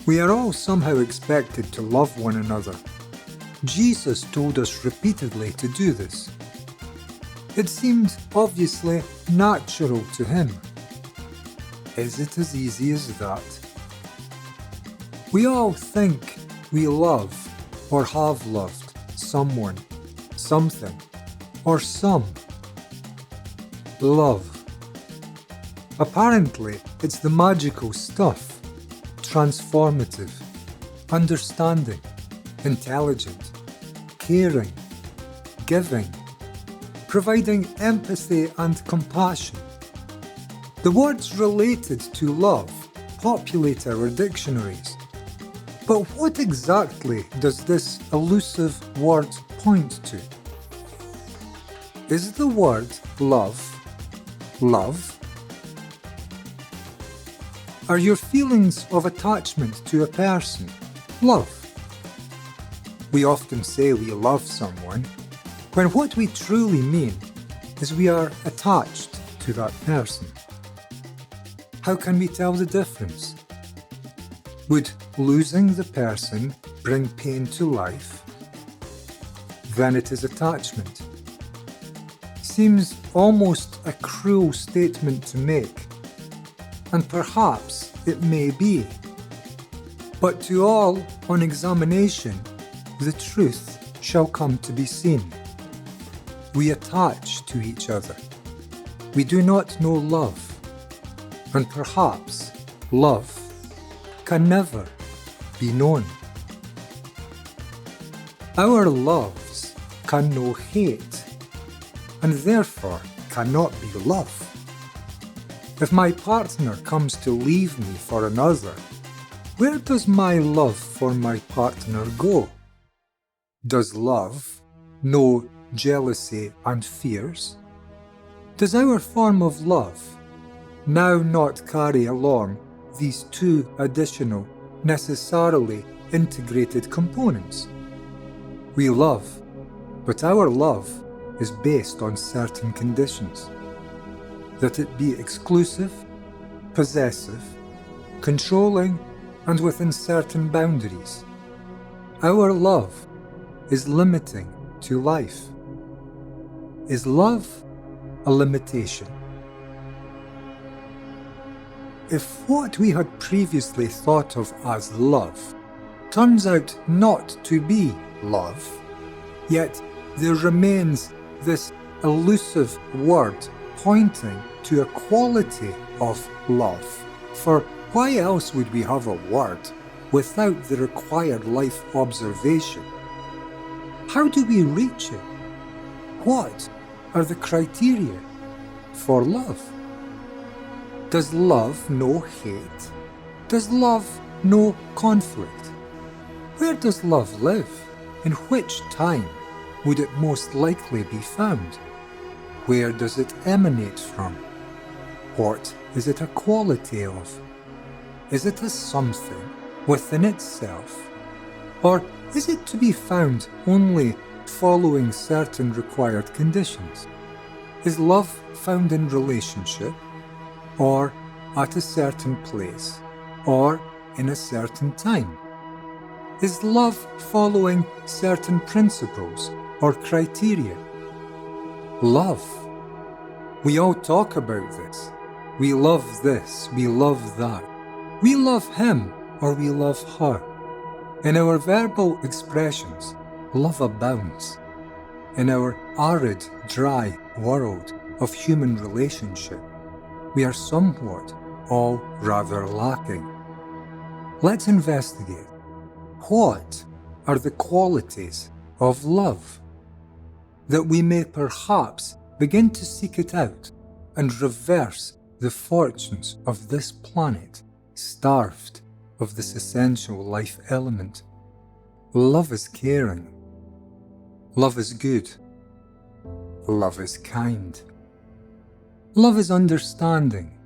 We are all somehow expected to love one another. Jesus told us repeatedly to do this. It seemed obviously natural to him. Is it as easy as that? We all think we love or have loved someone, something, or some. Love. Apparently, it's the magical stuff, transformative, understanding, intelligent, caring, giving, providing empathy and compassion. The words related to love populate our dictionaries. But what exactly does this elusive word point to? Is the word love, love? Are your feelings of attachment to a person love? We often say we love someone, when what we truly mean is we are attached to that person. How can we tell the difference? Would losing the person bring pain to life? Then it is attachment. Seems almost a cruel statement to make, and perhaps it may be. But to all on examination, the truth shall come to be seen. We attach to each other. We do not know love, and perhaps love can never be known. Our loves can know hate, and therefore cannot be love. If my partner comes to leave me for another, where does my love for my partner go? Does love know jealousy and fears? Does our form of love now not carry along these two additional, necessarily integrated components? We love, but our love is based on certain conditions. That it be exclusive, possessive, controlling, and within certain boundaries. Our love is limiting to life. Is love a limitation? If what we had previously thought of as love turns out not to be love, yet there remains this elusive word pointing to a quality of love. For why else would we have a word without the required life observation? How do we reach it? What are the criteria for love? Does love know hate? Does love know conflict? Where does love live? In which time would it most likely be found? Where does it emanate from? What is it a quality of? Is it a something within itself? Or is it to be found only following certain required conditions? Is love found in relationship, or at a certain place, or in a certain time? Is love following certain principles or criteria? Love. We all talk about this. We love this, we love that. We love him or we love her. In our verbal expressions, love abounds. In our arid, dry world of human relationship, we are somewhat all rather lacking. Let's investigate. What are the qualities of love? That we may perhaps begin to seek it out and reverse the fortunes of this planet, starved of this essential life element. Love is caring. Love is good. Love is kind. Love is understanding.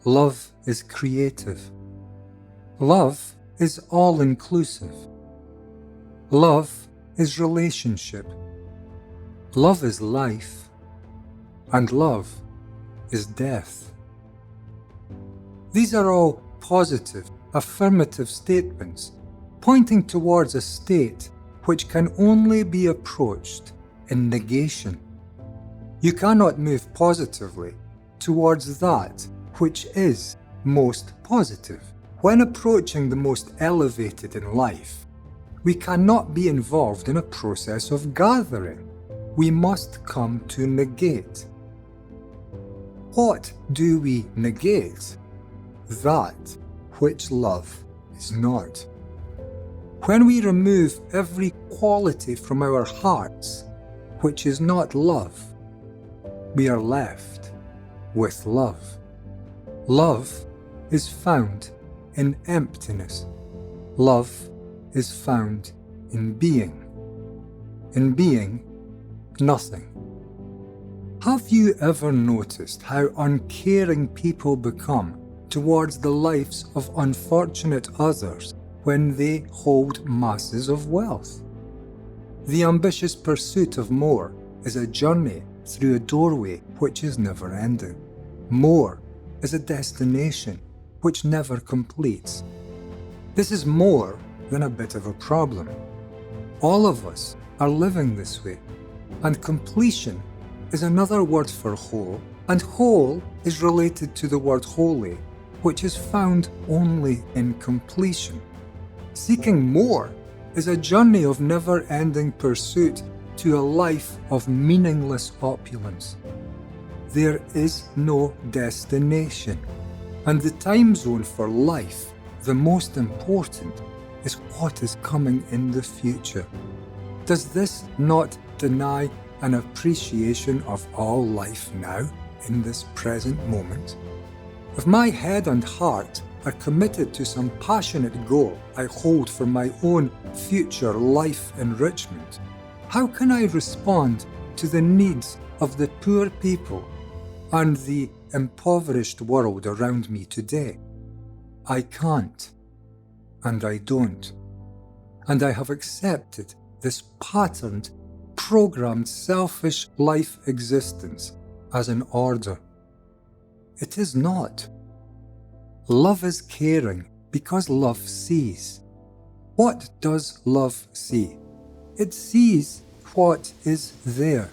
Love is creative. Love is all-inclusive. Love is relationship. Love is life. And love is death. These are all positive affirmative statements, pointing towards a state which can only be approached in negation. You cannot move positively towards that which is most positive. When approaching the most elevated in life, we cannot be involved in a process of gathering. We must come to negate. What do we negate? That which love is not. When we remove every quality from our hearts which is not love, we are left with love. Love is found in emptiness. Love is found in being. In being, nothing. Have you ever noticed how uncaring people become towards the lives of unfortunate others when they hold masses of wealth? The ambitious pursuit of more is a journey through a doorway which is never ending. More is a destination which never completes. This is more than a bit of a problem. All of us are living this way, and completion is another word for whole, and whole is related to the word holy, which is found only in completion. Seeking more is a journey of never-ending pursuit to a life of meaningless opulence. There is no destination, and the time zone for life, the most important, is what is coming in the future. Does this not deny an appreciation of all life now, in this present moment? If my head and heart are committed to some passionate goal I hold for my own future life enrichment, how can I respond to the needs of the poor people and the impoverished world around me today? I can't, and I don't. And I have accepted this patterned, programmed, selfish life existence as an order. It is not. Love is caring because love sees. What does love see? It sees what is there.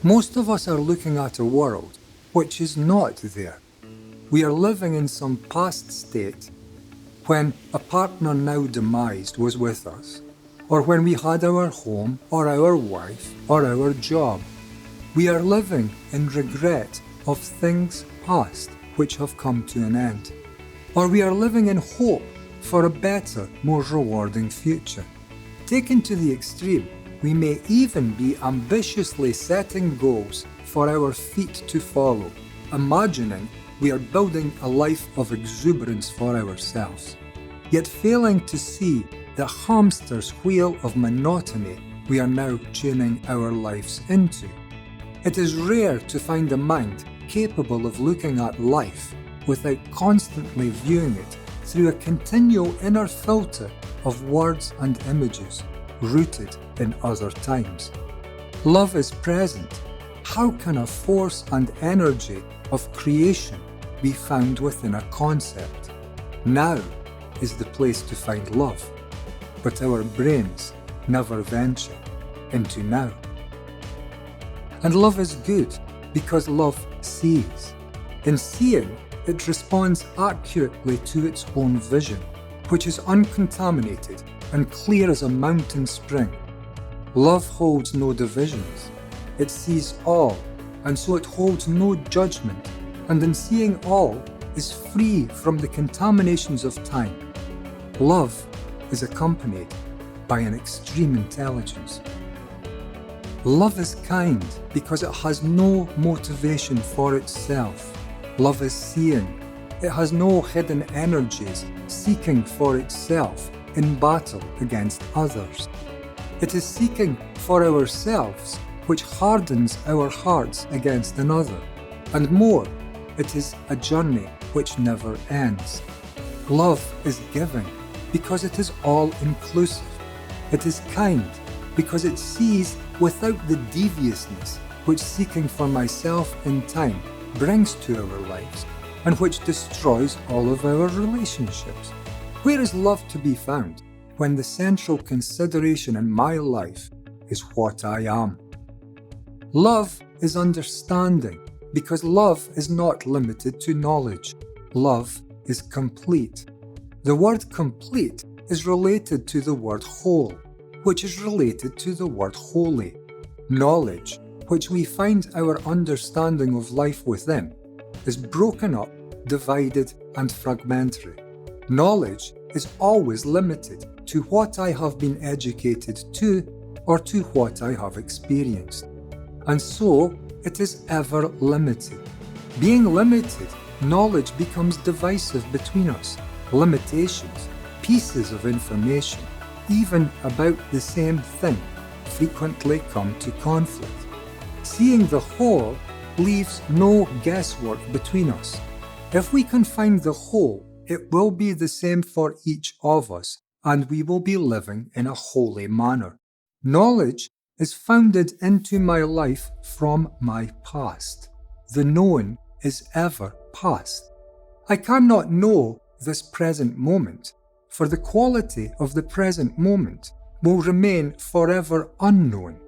Most of us are looking at a world which is not there. We are living in some past state when a partner now demised was with us, or when we had our home, or our wife, or our job. We are living in regret of things past which have come to an end. Or we are living in hope for a better, more rewarding future. Taken to the extreme, we may even be ambitiously setting goals for our feet to follow, imagining we are building a life of exuberance for ourselves, yet failing to see the hamster's wheel of monotony we are now tuning our lives into. It is rare to find a mind capable of looking at life without constantly viewing it through a continual inner filter of words and images rooted in other times. Love is present. How can a force and energy of creation be found within a concept? Now is the place to find love, but our brains never venture into now. And love is good because love sees. In seeing, it responds accurately to its own vision, which is uncontaminated and clear as a mountain spring. Love holds no divisions. It sees all, and so it holds no judgment, and in seeing all, is free from the contaminations of time. Love is accompanied by an extreme intelligence. Love is kind because it has no motivation for itself. Love is seeing. It has no hidden energies seeking for itself in battle against others. It is seeking for ourselves, which hardens our hearts against another. And more, it is a journey which never ends. Love is giving because it is all-inclusive. It is kind because it sees without the deviousness which seeking for myself in time brings to our lives, and which destroys all of our relationships. Where is love to be found when the central consideration in my life is what I am? Love is understanding, because love is not limited to knowledge. Love is complete. The word complete is related to the word whole, which is related to the word holy. Knowledge, which we find our understanding of life within, is broken up, divided, and fragmentary. Knowledge is always limited to what I have been educated to or to what I have experienced. And so, it is ever limited. Being limited, knowledge becomes divisive between us. Limitations, pieces of information, even about the same thing, frequently come to conflict. Seeing the whole leaves no guesswork between us. If we can find the whole, it will be the same for each of us, and we will be living in a holy manner. Knowledge is founded into my life from my past. The known is ever past. I cannot know this present moment, for the quality of the present moment will remain forever unknown.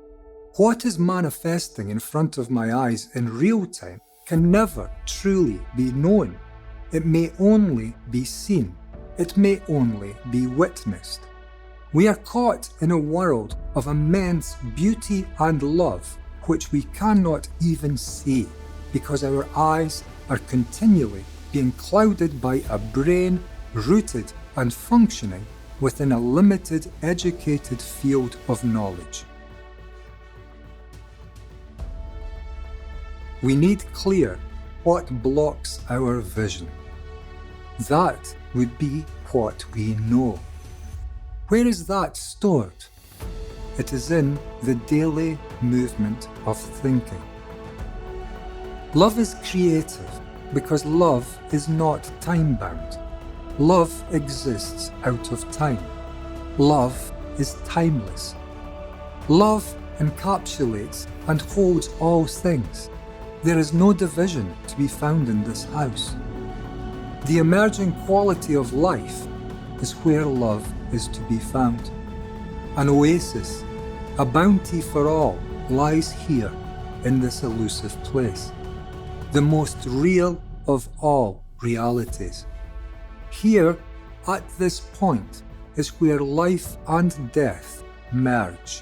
What is manifesting in front of my eyes in real time can never truly be known. It may only be seen. It may only be witnessed. We are caught in a world of immense beauty and love, which we cannot even see, because our eyes are continually being clouded by a brain rooted and functioning within a limited, educated field of knowledge. We need clear what blocks our vision. That would be what we know. Where is that stored? It is in the daily movement of thinking. Love is creative because love is not time-bound. Love exists out of time. Love is timeless. Love encapsulates and holds all things. There is no division to be found in this house. The emerging quality of life is where love is to be found. An oasis, a bounty for all, lies here in this elusive place. The most real of all realities. Here, at this point, is where life and death merge.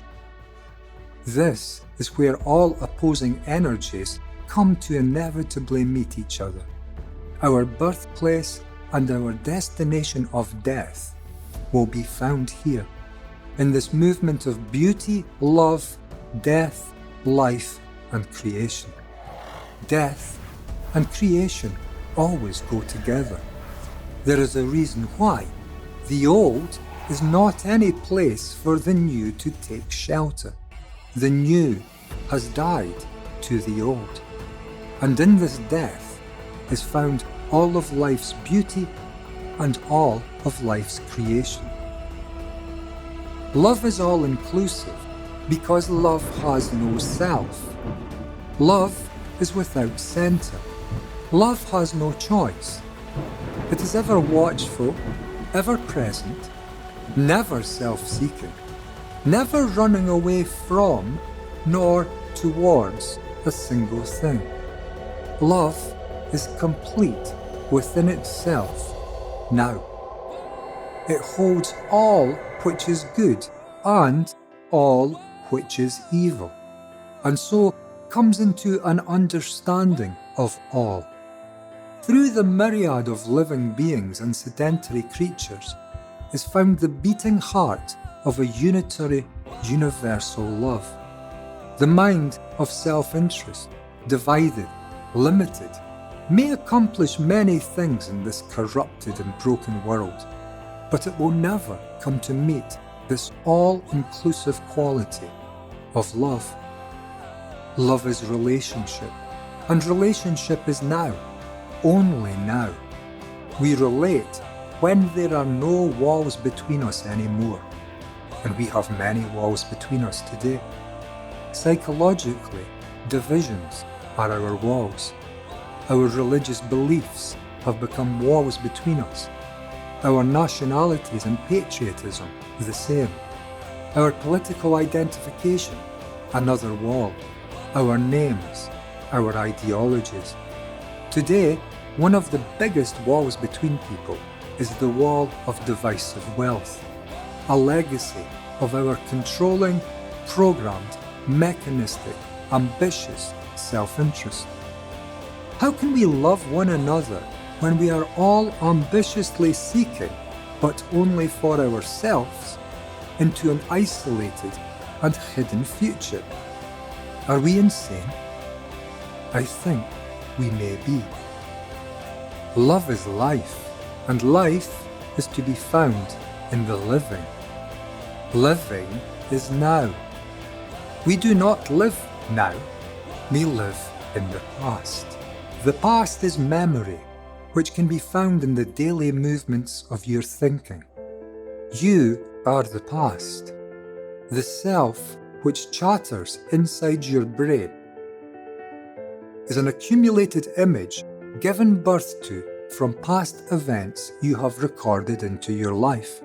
This is where all opposing energies come to inevitably meet each other. Our birthplace and our destination of death will be found here, in this movement of beauty, love, death, life, and creation. Death and creation always go together. There is a reason why. The old is not any place for the new to take shelter. The new has died to the old. And in this death is found all of life's beauty and all of life's creation. Love is all-inclusive because love has no self. Love is without center. Love has no choice. It is ever watchful, ever present, never self-seeking, never running away from nor towards a single thing. Love is complete within itself now. It holds all which is good and all which is evil, and so comes into an understanding of all. Through the myriad of living beings and sedentary creatures is found the beating heart of a unitary, universal love. The mind of self-interest, divided, limited, may accomplish many things in this corrupted and broken world, but it will never come to meet this all-inclusive quality of love. Love is relationship, and relationship is now, only now. We relate when there are no walls between us anymore, and we have many walls between us today. Psychologically, divisions are our walls. Our religious beliefs have become walls between us. Our nationalities and patriotism, the same. Our political identification, another wall. Our names, our ideologies. Today, one of the biggest walls between people is the wall of divisive wealth, a legacy of our controlling, programmed, mechanistic, ambitious self-interest. How can we love one another when we are all ambitiously seeking, but only for ourselves, into an isolated and hidden future? Are we insane? I think we may be. Love is life, and life is to be found in the living. Living is now. We do not live now, we live in the past. The past is memory, which can be found in the daily movements of your thinking. You are the past, the self which chatters inside your brain is an accumulated image given birth to from past events you have recorded into your life.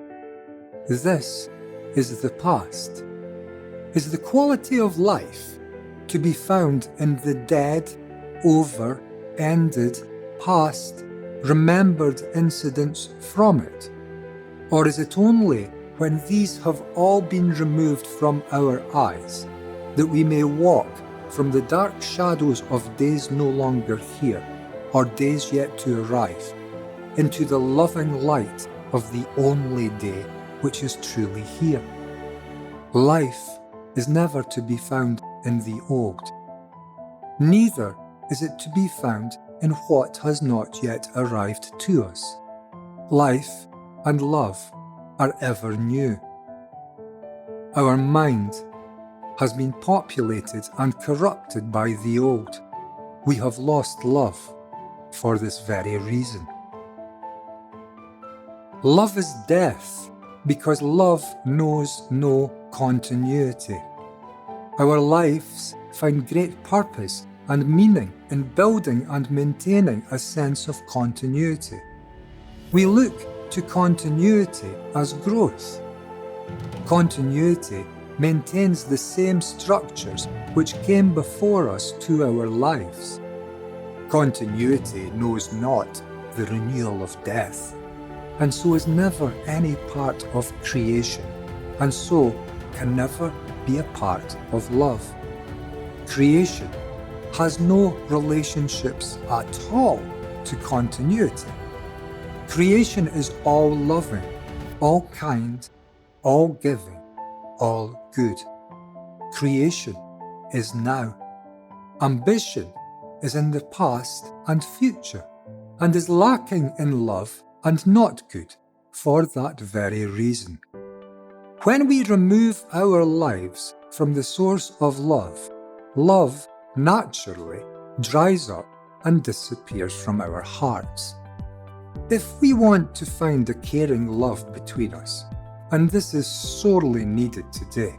This is the past. Is the quality of life to be found in the dead, over, ended, past, remembered incidents from it? Or is it only when these have all been removed from our eyes that we may walk from the dark shadows of days no longer here, or days yet to arrive, into the loving light of the only day which is truly here? Life is never to be found in the old. Neither is it to be found in what has not yet arrived to us. Life and love are ever new. Our mind has been populated and corrupted by the old. We have lost love for this very reason. Love is death because love knows no continuity. Our lives find great purpose and meaning in building and maintaining a sense of continuity. We look to continuity as growth. Continuity maintains the same structures which came before us to our lives. Continuity knows not the renewal of death, and so is never any part of creation, and so can never be a part of love. Creation has no relationships at all to continuity. Creation is all loving, all kind, all giving, all good. Creation is now. Ambition is in the past and future, and is lacking in love and not good for that very reason. When we remove our lives from the source of love, love naturally dries up and disappears from our hearts. If we want to find a caring love between us, and this is sorely needed today,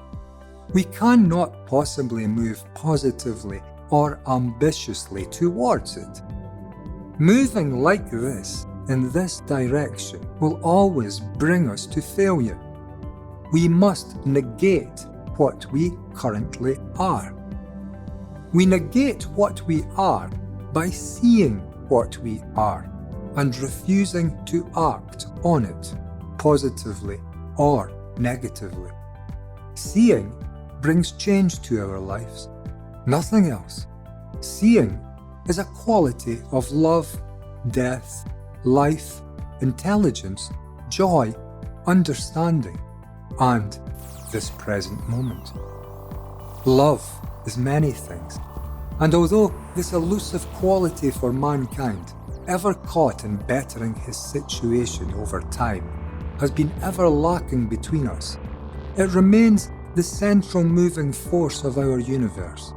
we cannot possibly move positively or ambitiously towards it. Moving like this, in this direction, will always bring us to failure. We must negate what we currently are. We negate what we are by seeing what we are and refusing to act on it, positively or negatively. Seeing brings change to our lives, nothing else. Seeing is a quality of love, death, life, intelligence, joy, understanding, and this present moment. Love is many things, and although this elusive quality for mankind, ever caught in bettering his situation over time, has been ever lacking between us, it remains the central moving force of our universe.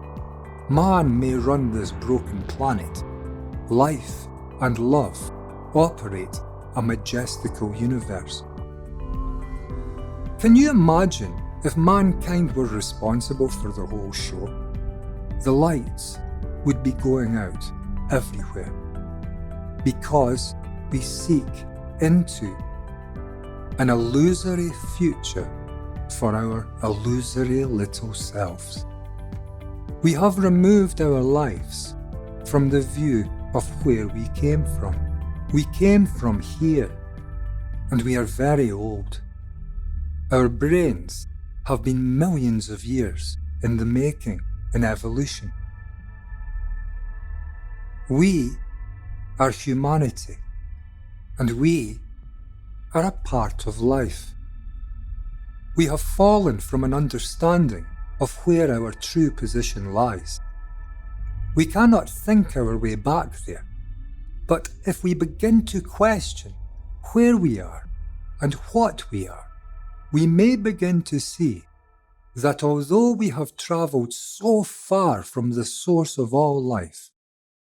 Man may run this broken planet. Life and love operate a majestical universe. Can you imagine if mankind were responsible for the whole show? The lights would be going out everywhere, because we seek into an illusory future for our illusory little selves. We have removed our lives from the view of where we came from. We came from here, and we are very old. Our brains have been millions of years in the making in evolution. We are humanity, and we are a part of life. We have fallen from an understanding of where our true position lies. We cannot think our way back there, but if we begin to question where we are and what we are, we may begin to see that although we have travelled so far from the source of all life,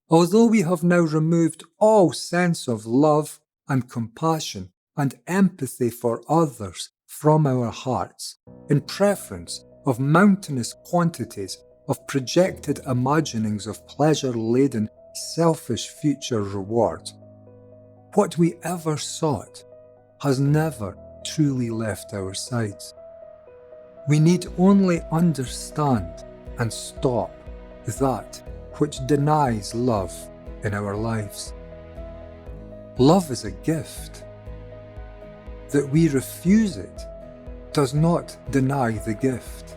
although we have now removed all sense of love and compassion and empathy for others from our hearts, in preference of mountainous quantities of projected imaginings of pleasure-laden, selfish future reward, what we ever sought has never truly left our sides. We need only understand and stop that which denies love in our lives. Love is a gift. That we refuse it does not deny the gift.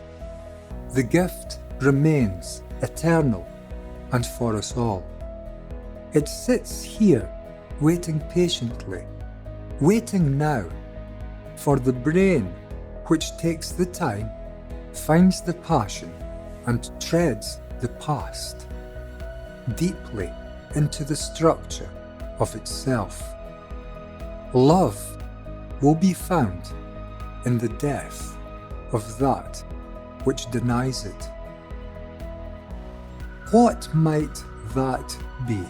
The gift remains eternal and for us all. It sits here, waiting patiently, waiting now for the brain which takes the time, finds the passion, and treads the past deeply into the structure of itself. Love will be found in the death of that which denies it. What might that be?